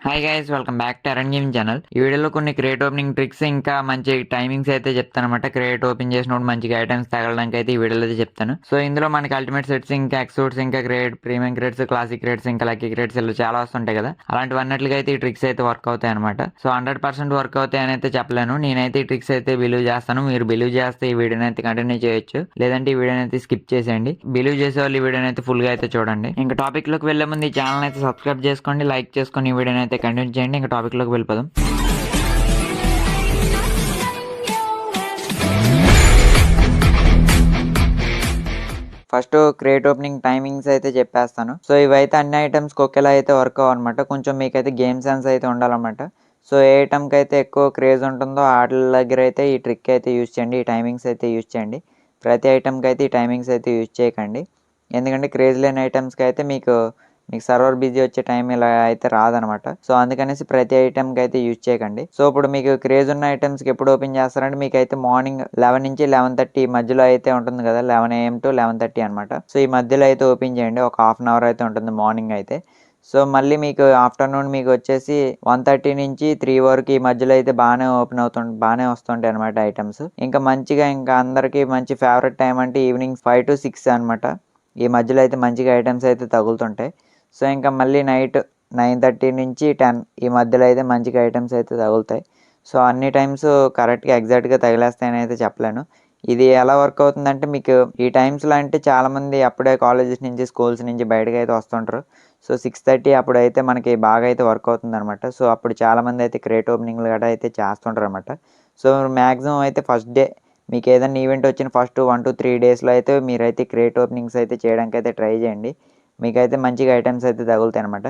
Hi guys, welcome back to Aran gaming channel. ఈ వీడియోలో కొన్ని క్రియేట్ ఓపెనింగ్ ట్రిక్స్ ఇంకా మంచి టైమింగ్స్ అయితే చెప్తాను అనమాట. క్రియేట్ ఓపెన్ చేసినప్పుడు మంచిగా ఐటమ్స్ తగలడానికి అయితే ఈ వీడియోలో అయితే చెప్తాను. సో ఇందులో మనకి అల్టిమేట్ సెట్స్, ఇంకా ఎక్సూట్స్, ఇంకా create premium creates, classic creates, ఇంకా లక్కీ క్రియేట్స్ ఇలా చాలా వస్తుంటాయి కదా. అలాంటివన్నట్లుగా అయితే ఈ ట్రిక్స్ అయితే వర్క్ అవుతాయి అనమాట. సో 100% వర్క్ అవుతాయి అని అయితే చెప్పలేను. నేనైతే ఈ ట్రిక్స్ అయితే బిలీవ్ చేస్తాను. మీరు బిలీవ్ చేస్తే ఈ వీడియోని అయితే కంటిన్యూ చేయొచ్చు, లేదంటే ఈ వీడియోని అయితే స్కిప్ చేసేయండి. బిలీవ్ చేసే వాళ్ళు ఈ వీడియోని అయితే ఫుల్ గా అయితే చూడండి. ఇంకా టాపిక్ లోకి వెళ్లే ముందు ఈ ఛానల్ అయితే సబ్స్క్రైబ్ చేసుకోండి, లైక్ చేసుకొని ఈ వీడియోని అయితే కంటిన్యూ చేయండి. ఇంకా టాపిక్ లోకి వెళ్ళిపోదాం. ఫస్ట్ క్రియేట్ ఓపెనింగ్ టైమింగ్స్ అయితే చెప్పేస్తాను. సో ఇవైతే అన్ని ఐటమ్స్ ఒకేలా అయితే వర్క్ అవ్వనమాట. కొంచెం మీకైతే గేమ్ సెన్స్ అయితే ఉండాలన్నమాట. సో ఏ ఐటమ్కి అయితే ఎక్కువ క్రేజ్ ఉంటుందో వాటి దగ్గర అయితే ఈ ట్రిక్ అయితే యూజ్ చేయండి, ఈ టైమింగ్స్ అయితే యూజ్ చేయండి. ప్రతి ఐటమ్కి అయితే ఈ టైమింగ్స్ అయితే యూజ్ చేయకండి. ఎందుకంటే క్రేజ్ లేని ఐటమ్స్కి అయితే మీకు సర్వర్ బిజీ వచ్చే టైం ఇలా అయితే రాదనమాట. సో అందుకనేసి ప్రతి ఐటమ్కి అయితే యూజ్ చేయకండి. సో ఇప్పుడు మీకు క్రేజ్ ఉన్న ఐటమ్స్కి ఎప్పుడు ఓపెన్ చేస్తారంటే మీకు అయితే మార్నింగ్ 11 నుంచి 11:30 మధ్యలో అయితే ఉంటుంది కదా, 11 AM to 11:30 అనమాట. సో ఈ మధ్యలో అయితే ఓపెన్ చేయండి. ఒక హాఫ్ అన్ అవర్ అయితే ఉంటుంది మార్నింగ్ అయితే. సో మళ్ళీ మీకు ఆఫ్టర్నూన్ మీకు వచ్చేసి 1:30 నుంచి 3 వరకు ఈ మధ్యలో అయితే బాగానే వస్తుంటాయి అనమాట ఐటమ్స్. ఇంకా మంచిగా ఇంకా అందరికీ మంచి ఫేవరెట్ టైం అంటే ఈవినింగ్ 5 to 6 అనమాట. ఈ మధ్యలో అయితే మంచిగా ఐటమ్స్ అయితే తగులుతుంటాయి. సో ఇంకా మళ్ళీ నైట్ 9:30 నుంచి 10 ఈ మధ్యలో అయితే మంచిగా ఐటమ్స్ అయితే తగులుతాయి. సో అన్ని టైమ్స్ కరెక్ట్గా ఎగ్జాక్ట్గా తగిలేస్తాయని అయితే చెప్పలేను. ఇది ఎలా వర్క్ అవుతుందంటే మీకు ఈ టైమ్స్లో అంటే చాలామంది అప్పుడే కాలేజెస్ నుంచి స్కూల్స్ నుంచి బయటకు అయితే వస్తుంటారు. సో 6:30 అప్పుడైతే మనకి బాగా అయితే వర్క్ అవుతుంది అనమాట. సో అప్పుడు చాలామంది అయితే క్రియేట్ ఓపెనింగ్లు గట్రా అయితే చేస్తుంటారు అనమాట. సో మ్యాక్సిమం అయితే ఫస్ట్ డే మీకు ఏదైనా ఈవెంట్ వచ్చిన ఫస్ట్ 1 to 3 డేస్లో అయితే మీరైతే క్రియేట్ ఓపెనింగ్స్ అయితే చేయడానికి అయితే ట్రై చేయండి. మీకైతే మంచిగా ఐటమ్స్ అయితే తగులుతాయి అనమాట.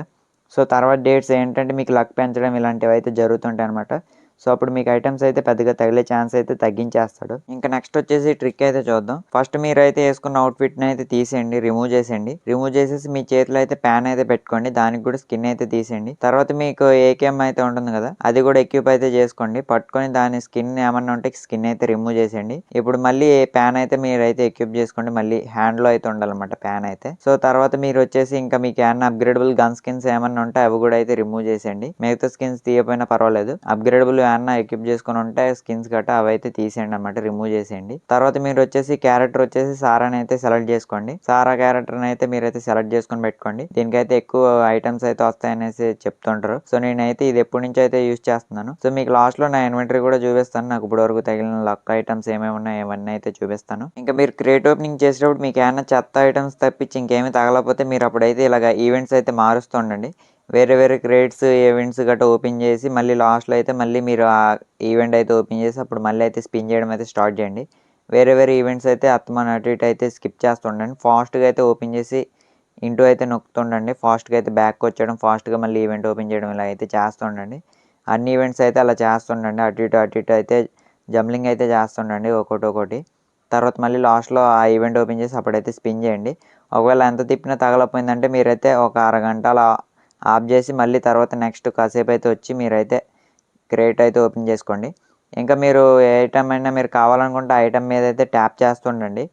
సో తర్వాత డేట్స్ ఏంటంటే మీకు లక్ పెంచడం ఇలాంటివి అయితే జరుగుతుంటాయి అనమాట. సో అప్పుడు మీకు ఐటమ్స్ అయితే పెద్దగా తగిలే ఛాన్స్ అయితే తగ్గించేస్తాడు. ఇంకా నెక్స్ట్ వచ్చేసి ట్రిక్ అయితే చూద్దాం. ఫస్ట్ మీరైతే వేసుకున్న అవుట్ఫిట్ని అయితే తీసేయండి, రిమూవ్ చేసేయండి. రిమూవ్ చేసేసి మీ చేతిలో అయితే ప్యాన్ అయితే పెట్టుకోండి, దానికి కూడా స్కిన్ అయితే తీసేయండి. తర్వాత మీకు ఏకేఎం అయితే ఉంటుంది కదా, అది కూడా ఎక్విప్ అయితే చేసుకోండి. పట్టుకొని దాని స్కిన్ ఏమన్నా ఉంటే స్కిన్ అయితే రిమూవ్ చేసేయండి. ఇప్పుడు మళ్ళీ ప్యాన్ అయితే మీరైతే ఎక్విప్ చేసుకోండి. మళ్ళీ హ్యాండ్ లో అయితే ఉండాలన్నమాట ప్యాన్ అయితే. సో తర్వాత మీరు వచ్చేసి ఇంకా మీకు ఏమన్నా అప్గ్రేడబుల్ గన్ స్కిన్స్ ఏమన్నా ఉంటే అవి కూడా అయితే రిమూవ్ చేసేయండి. మిగతా స్కిన్స్ తీయపోయినా పర్వాలేదు, అప్గ్రేడబుల్ ఏమన్నా ఎక్విప్ చేసుకుని ఉంటే స్కిన్స్ గట్రా అవి అయితే తీసేయండి అనమాట, రిమూవ్ చేసేయండి. తర్వాత మీరు వచ్చేసి క్యారెక్టర్ వచ్చేసి సారాని అయితే సెలెక్ట్ చేసుకోండి. సారా క్యారెక్టర్ అయితే మీరైతే సెలెక్ట్ చేసుకుని పెట్టుకోండి. దీనికైతే ఎక్కువ ఐటమ్స్ అయితే వస్తాయనేసి చెప్తుంటారు. సో నేనైతే ఇది ఎప్పటి నుంచి అయితే యూజ్ చేస్తున్నాను. సో మీకు లాస్ట్ లో నా ఇన్వెంటరీ కూడా చూపిస్తాను. నాకు ఇప్పుడు వరకు తగిలిన లక్ ఐటమ్స్ ఏమేమి ఉన్నాయి ఇవన్నీ అయితే చూపిస్తాను. ఇంకా మీరు క్రియేట్ ఓపెనింగ్ చేసేటప్పుడు మీకు ఏమైనా చెత్త ఐటమ్స్ తప్పించి ఇంకేమీ తగలకపోతే మీరు అప్పుడైతే ఇలాగ ఈవెంట్స్ అయితే మారుస్తూ ఉండండి. వేరే వేరే క్రియేట్స్ ఈవెంట్స్ గట్రా ఓపెన్ చేసి మళ్ళీ లాస్ట్లో అయితే మళ్ళీ మీరు ఆ ఈవెంట్ అయితే ఓపెన్ చేసి అప్పుడు మళ్ళీ అయితే స్పిన్ చేయడం అయితే స్టార్ట్ చేయండి. వేరే వేరే ఈవెంట్స్ అయితే అత్తమాన అటు ఇటు అయితే స్కిప్ చేస్తుండండి. ఫాస్ట్గా అయితే ఓపెన్ చేసి ఇంటూ అయితే నొక్కుతుండండి. ఫాస్ట్గా అయితే బ్యాక్ వచ్చేయడం, ఫాస్ట్గా మళ్ళీ ఈవెంట్ ఓపెన్ చేయడం ఇలా అయితే చేస్తుండండి. అన్ని ఈవెంట్స్ అయితే అలా చేస్తుండండి. అటు ఇటు అయితే జంబ్లింగ్ అయితే చేస్తుండండి ఒకటి. తర్వాత మళ్ళీ లాస్ట్లో ఆ ఈవెంట్ ఓపెన్ చేసి అప్పుడైతే స్పిన్ చేయండి. ఒకవేళ ఎంత తిప్పినా తగలపోయిందంటే మీరైతే ఒక అరగంట అలా ఆఫ్ చేసి మళ్ళీ తర్వాత నెక్స్ట్ కాసేపు అయితే వచ్చి మీరైతే క్రియేట్ అయితే ఓపెన్ చేసుకోండి. ఇంకా మీరు ఏ ఐటమ్ అయినా మీరు కావాలనుకుంటే ఆ ఐటమ్ మీద అయితే ట్యాప్ చేస్తుండండి.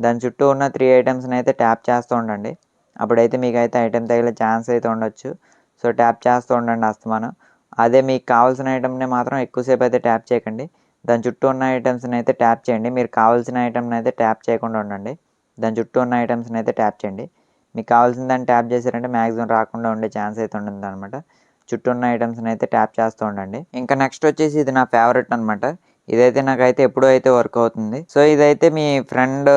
దాని చుట్టూ ఉన్న 3 ఐటమ్స్ని అయితే ట్యాప్ చేస్తూ ఉండండి. అప్పుడైతే మీకు అయితే ఐటమ్ తగిలే ఛాన్స్ అయితే ఉండొచ్చు. సో ట్యాప్ చేస్తూ ఉండండి అస్తమానం. అదే మీకు కావాల్సిన ఐటమ్ని మాత్రం ఎక్కువసేపు అయితే ట్యాప్ చేయకండి. దాని చుట్టూ ఉన్న ఐటమ్స్ని అయితే ట్యాప్ చేయండి. మీరు కావాల్సిన ఐటమ్ని అయితే ట్యాప్ చేయకుండా ఉండండి. దాని చుట్టూ ఉన్న ఐటమ్స్ని అయితే ట్యాప్ చేయండి. మీకు కావాల్సిన దాన్ని ట్యాప్ చేశారంటే మ్యాక్సిమం రాకుండా ఉండే ఛాన్స్ అయితే ఉంటుంది అనమాట. చుట్టూ ఉన్న ఐటమ్స్ని అయితే ట్యాప్ చేస్తూ ఉండండి. ఇంకా నెక్స్ట్ వచ్చేసి ఇది నా ఫేవరెట్ అనమాట. ఇదైతే నాకైతే ఎప్పుడూ అయితే వర్క్ అవుతుంది. సో ఇదైతే మీ ఫ్రెండ్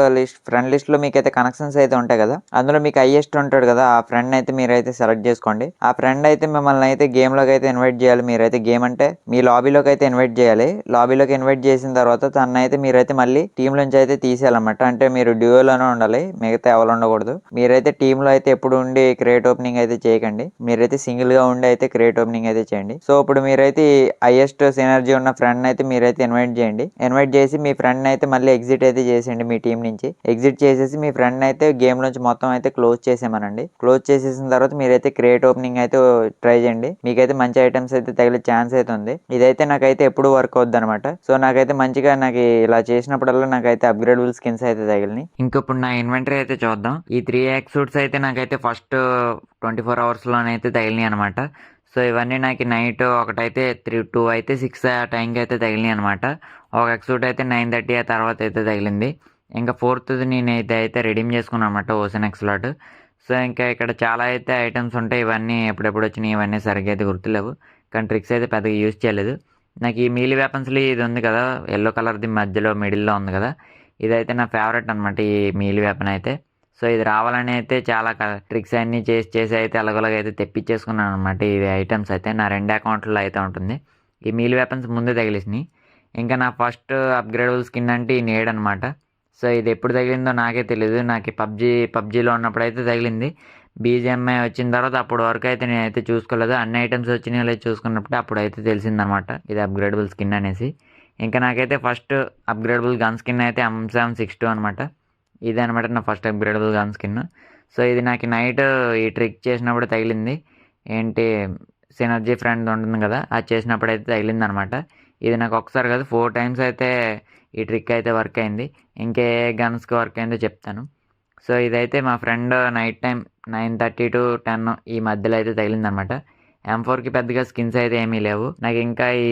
లిస్ట్లో మీకైతే కనెక్షన్స్ అయితే ఉంటాయి కదా, అందులో మీకు హైయెస్ట్ ఉంటాడు కదా, ఆ ఫ్రెండ్ అయితే మీరైతే సెలెక్ట్ చేసుకోండి. ఆ ఫ్రెండ్ అయితే మిమ్మల్ని అయితే గేమ్లోకి అయితే ఇన్వైట్ చేయాలి. మీరైతే గేమ్ అంటే మీ లాబీలోకి అయితే ఇన్వైట్ చేయాలి. లాబీలోకి ఇన్వైట్ చేసిన తర్వాత తన అయితే మీరైతే మళ్ళీ టీం నుంచి అయితే తీసేయాలన్నమాట. అంటే మీరు డ్యూయోలోనే ఉండాలి, మిగతా ఎవరు ఉండకూడదు. మీరైతే టీంలో అయితే ఎప్పుడు ఉండి క్రియేట్ ఓపెనింగ్ అయితే చేయకండి. మీరైతే సింగిల్గా ఉండి అయితే క్రియేట్ ఓపెనింగ్ అయితే చేయండి. సో ఇప్పుడు మీరైతే హైయెస్ట్ సినర్జీ ఉన్న ఫ్రెండ్ అయితే మీరైతే ఇన్వైట్ చేయండి. ఇన్వైట్ చేసి మీ ఫ్రెండ్ అయితే మళ్ళీ ఎగ్జిట్ అయితే చేసేయండి. మీ టీం నుంచి ఎగ్జిట్ చేసేసి మీ ఫ్రెండ్ అయితే గేమ్ నుంచి మొత్తం అయితే క్లోజ్ చేసేమనండి. క్లోజ్ చేసేసిన తర్వాత మీరైతే క్రియేట్ ఓపెనింగ్ అయితే ట్రై చేయండి. మీకైతే మంచి ఐటమ్స్ అయితే తగిలే ఛాన్స్ అయితే ఉంది. ఇదైతే నాకైతే ఎప్పుడు వర్క్ అవుద్ది అనమాట. సో నాకైతే మంచిగా నాకు ఇలా చేసినప్పుడల్లా నాకైతే అప్గ్రేడబుల్ స్కిన్స్ అయితే తగిలినాయి. ఇంకప్పుడు నా ఇన్వెంటరీ అయితే చూద్దాం. ఈ 3 ఎక్స్ సూట్స్ అయితే నాకైతే ఫస్ట్ 24 అవర్స్లోనైతే తగిలినాయి అనమాట. సో ఇవన్నీ నాకు నైట్ ఒకటైతే 2 అయితే 6 ఆ టైంకి అయితే తగిలినాయి అనమాట. ఒక ఎక్సూట్ అయితే 9:30 ఆ తర్వాత అయితే తగిలింది. ఇంకా ఫోర్త్‌ది నేనైతే రెడీమ్ చేసుకున్నాను అనమాట ఓషన్ ఎక్స్‌లాట్. సో ఇంకా ఇక్కడ చాలా అయితే ఐటెమ్స్ ఉంటాయి. ఇవన్నీ ఎప్పుడెప్పుడు వచ్చినాయి ఇవన్నీ సరిగ్గా అయితే గుర్తులేవు. కానీ ట్రిక్స్ అయితే పెద్దగా యూజ్ చేయలేదు. నాకు ఈ మీలీ వెపన్స్‌లో ఇది ఉంది కదా! యెల్లో కలర్‌ది మధ్యలో మిడిల్‌లో ఉంది కదా! ఇదైతే నా ఫేవరెట్ అనమాట ఈ మీలీ వెపన్ అయితే. సో ఇది రావాలని అయితే చాలా ట్రిక్స్ అన్నీ చేసి అయితే ఎలాగోలాగ అయితే తెప్పించేసుకున్నాను అనమాట. ఇవి ఐటెమ్స్ అయితే నా 2 అకౌంట్‌లో అయితే ఉంటుంది. ఈ మీలీ వెపన్స్ ముందే తగిలేసినాయి. ఇంకా నా ఫస్ట్ అప్‌గ్రేడబుల్ స్కిన్ అంటే ఈ నేడ్ అనమాట. సో ఇది ఎప్పుడు తగిలిందో నాకే తెలీదు. నాకు ఈ పబ్‌జీలో ఉన్నప్పుడైతే తగిలింది. బీజీఎంఐ వచ్చిన తర్వాత అప్పటి వరకు అయితే నేనైతే చూసుకోలేదు. అన్ని ఐటెమ్స్ వచ్చినాయో లేదో చూసుకున్నప్పుడు అప్పుడైతే తెలిసిందనమాట ఇది అప్‌గ్రేడబుల్ స్కిన్ అనేసి. ఇంకా నాకైతే ఫస్ట్ అప్‌గ్రేడబుల్ గన్ స్కిన్ అయితే M762 అనమాట. ఇదే అనమాట నా first upgradable gun skin. So ఇది నాకు నైట్ ఈ ట్రిక్ చేసినప్పుడు తగిలింది. ఏంటి సినర్జీ ఫ్రెండ్ ఉంటుంది కదా! అది చేసినప్పుడైతే తగిలిందనమాట. ఇది నాకు ఒక్కసారి కాదు 4 టైమ్స్ అయితే ఈ ట్రిక్ అయితే వర్క్ అయింది. ఇంకే గన్స్‌కి వర్క్ అయిందో చెప్తాను. సో ఇదైతే మా ఫ్రెండ్ నైట్ టైం 9:30-10 ఈ మధ్యలో అయితే తగిలిందనమాట. M4కి పెద్దగా స్కిన్స్ అయితే ఏమీ లేవు. నాకు ఇంకా ఈ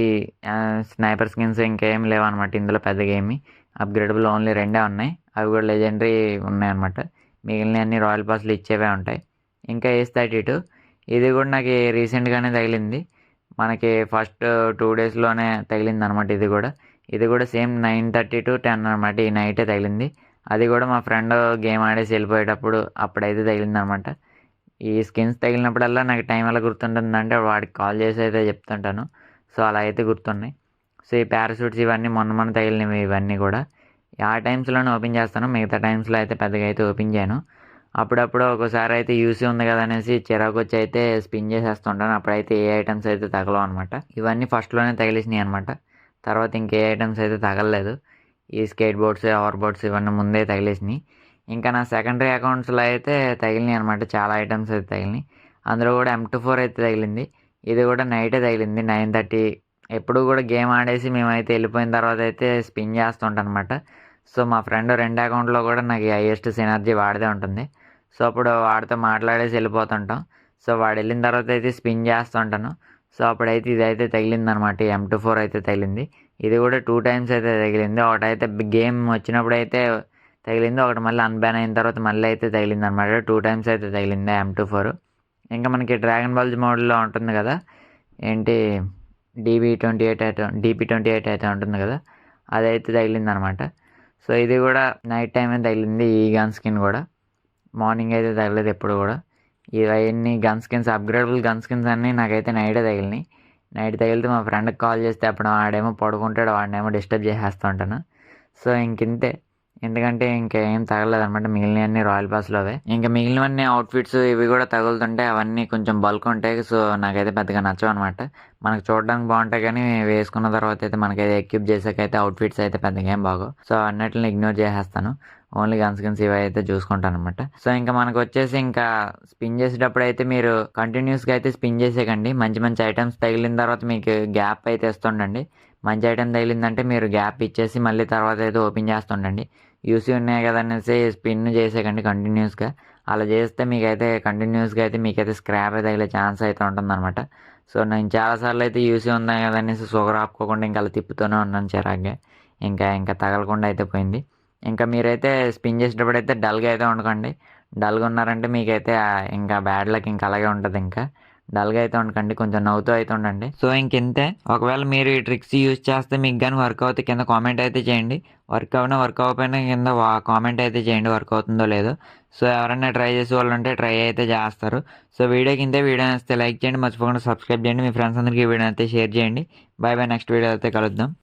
స్నైపర్ స్కిన్స్ ఇంకేమి లేవనమాట ఇందులో పెద్దగా ఏమి. అప్‌గ్రేడబుల్ ఓన్లీ 2 ఉన్నాయి. అవి కూడా లెజెండరీ ఉన్నాయన్నమాట. మిగిలినవన్నీ రాయల్ పాస్‌లు ఇచ్చేవే ఉంటాయి. ఇంకా ఏస్-32 ఇది కూడా నాకు రీసెంట్‌గానే తగిలింది. మనకి ఫస్ట్ 2 డేస్‌లోనే తగిలిందనమాట ఇది కూడా. ఇది కూడా సేమ్ 9:30-10 అనమాట. ఈ నైటే తగిలింది. అది కూడా మా ఫ్రెండ్ గేమ్ ఆడేసి వెళ్ళిపోయేటప్పుడు అప్పుడైతే తగిలిందనమాట. ఈ స్కిన్స్ తగిలినప్పుడల్లా నాకు టైం ఎలా గుర్తుంటుందంటే వాడికి కాల్ చేసి అయితే చెప్తుంటాను. సో అలా అయితే గుర్తున్నాయి. సో ఈ పారాషూట్స్ ఇవన్నీ మొన్న తగిలినవి ఇవన్నీ కూడా. ఆ టైమ్స్‌లోనే ఓపెన్ చేస్తాను. మిగతా టైమ్స్‌లో అయితే పెద్దగా అయితే ఓపెన్ చేయను. అప్పుడప్పుడు ఒక్కోసారి అయితే యూసీ ఉంది కదా అనేసి చిరాకొచ్చి అయితే స్పిన్ చేసేస్తుంటాను. అప్పుడైతే ఏ ఐటెమ్స్ అయితే తగలవనమాట. ఇవన్నీ ఫస్ట్‌లోనే తగిలేసినాయి అనమాట. తర్వాత ఇంకే ఐటెమ్స్ అయితే తగలలేదు. ఈ స్కేట్ బోర్డ్స్, హోవర్ బోర్డ్స్ ఇవన్నీ ముందే తగిలేసినాయి. ఇంకా నా సెకండరీ అకౌంట్స్‌లో అయితే తగిలినాయి అనమాట. చాలా ఐటెమ్స్ అయితే తగిలినాయి. అందులో కూడా M24 అయితే తగిలింది. ఇది కూడా నైటే తగిలింది 9:30 ఎప్పుడు కూడా గేమ్ ఆడేసి మేమైతే వెళ్ళిపోయిన తర్వాత అయితే స్పిన్ చేస్తుంటానమాట. సో మా ఫ్రెండ్ 2 అకౌంట్‌లో కూడా నాకు హైయెస్ట్ సినర్జీ వాడిదే ఉంటుంది. సో అప్పుడు వాడితో మాట్లాడేసి వెళ్ళిపోతుంటాం. సో వాడు వెళ్ళిన తర్వాత అయితే స్పిన్ చేస్తుంటాను. సో అప్పుడైతే ఇదైతే తగిలిందనమాట. ఈ M24 అయితే తగిలింది. ఇది కూడా 2 టైమ్స్ అయితే తగిలింది. ఒకటైతే గేమ్ వచ్చినప్పుడైతే తగిలింది. ఒకటి మళ్ళీ అన్‌బ్యాన్ అయిన తర్వాత మళ్ళీ అయితే తగిలిందనమాట. 2 టైమ్స్ అయితే తగిలింది M24. ఇంకా మనకి డ్రాగన్ బాల్స్ మోడ్‌లో ఉంటుంది కదా! ఏంటి DP28 అయితే ఉంటుంది కదా! అదైతే తగిలిందనమాట. సో ఇది కూడా నైట్ టైమే తగిలింది ఈ గన్ స్కిన్ కూడా. మార్నింగ్ అయితే తగలలేదు ఎప్పుడు కూడా. ఇవన్నీ gun skins upgradable gun skins అన్నీ నాకైతే నైటే తగిలినాయి. నైట్ తగిలితే మా ఫ్రెండ్‌కి కాల్ చేస్తే అప్పుడు ఆడేమో పడుకుంటాడు. వాడినేమో డిస్టర్బ్ చేసేస్తూ ఉంటాను. సో ఇంకింతే. ఎందుకంటే ఇంకేం తగలలేదనమాట. మిగిలినవన్నీ రాయల్ పాస్‌లోవే. ఇంకా మిగిలినవన్నీ అవుట్‌ఫిట్స్ ఇవి కూడా తగులుతుంటాయి. అవన్నీ కొంచెం బల్క్ ఉంటాయి. సో నాకైతే పెద్దగా నచ్చవనమాట. మనకు చూడడానికి బాగుంటాయి కానీ వేసుకున్న తర్వాత అయితే మనకైతే ఎక్విప్ చేసాకైతే అవుట్‌ఫిట్స్ అయితే పెద్దగా ఏం బాగోవు. సో అన్నిటిని ఇగ్నోర్ చేసేస్తాను. ఓన్లీ గన్ స్కిన్స్ ఇవి అయితే చూసుకుంటాననమాట. సో ఇంకా మనకొచ్చేసి ఇంకా స్పిన్ చేసేటప్పుడు అయితే మీరు కంటిన్యూస్‌గా అయితే స్పిన్ చేసేయకండి. మంచి మంచి ఐటెమ్స్ తగిలిన తర్వాత మీకు గ్యాప్ అయితే ఇస్తుండండి. మంచి ఐటెమ్ తగిలిందంటే మీరు గ్యాప్ ఇచ్చేసి మళ్ళీ తర్వాత అయితే ఓపెన్ చేస్తుండండి. యూసీ ఉన్నాయి కదా అనేసి స్పిన్ చేసేయకండి కంటిన్యూస్‌గా. అలా చేస్తే మీకైతే కంటిన్యూస్‌గా అయితే మీకైతే స్క్రాపే తగిలే ఛాన్స్ అయితే ఉంటుందనమాట. సో నేను చాలా సార్లు అయితే యూసీ ఉన్నాయి కదా అనేసి షుగర్ ఆపుకోకుండా ఇంకా అలా తిప్పుతూనే ఉన్నాను చిరాగ్గా. ఇంకా తగలకుండా అయితే పోయింది. ఇంకా మీరైతే స్పిన్ చేసేటప్పుడైతే డల్‌గా అయితే ఉండకండి. డల్‌గా ఉన్నారంటే మీకైతే ఇంకా బ్యాడ్ లక్ ఇంకా అలాగే ఉంటదింకా. డల్‌గా అయితే ఉండకండి. కొంచెం నవ్వుతూ అయితే ఉండండి. సో ఇంకింతే. ఒకవేళ మీరు ఈ ట్రిక్స్ యూజ్ చేస్తే మీకు గాని వర్క్ అవుతే కింద కామెంట్ అయితే చేయండి. వర్క్ అవ్వకపోయినా కింద కామెంట్ అయితే చేయండి వర్క్ అవుతుందో లేదో. సో ఎవరైనా ట్రై చేసే వాళ్ళు ఉంటే ట్రై అయితే చేస్తారు. సో వీడియోకి ఇంతే. వీడియో నచ్చితే లైక్ చేయండి. మర్చిపోకుండా సబ్స్క్రైబ్ చేయండి. మీ ఫ్రెండ్స్ అందరికీ ఈ వీడియో అయితే షేర్ చేయండి. బాయ్ నెక్స్ట్ వీడియో అయితే కలుద్దాం.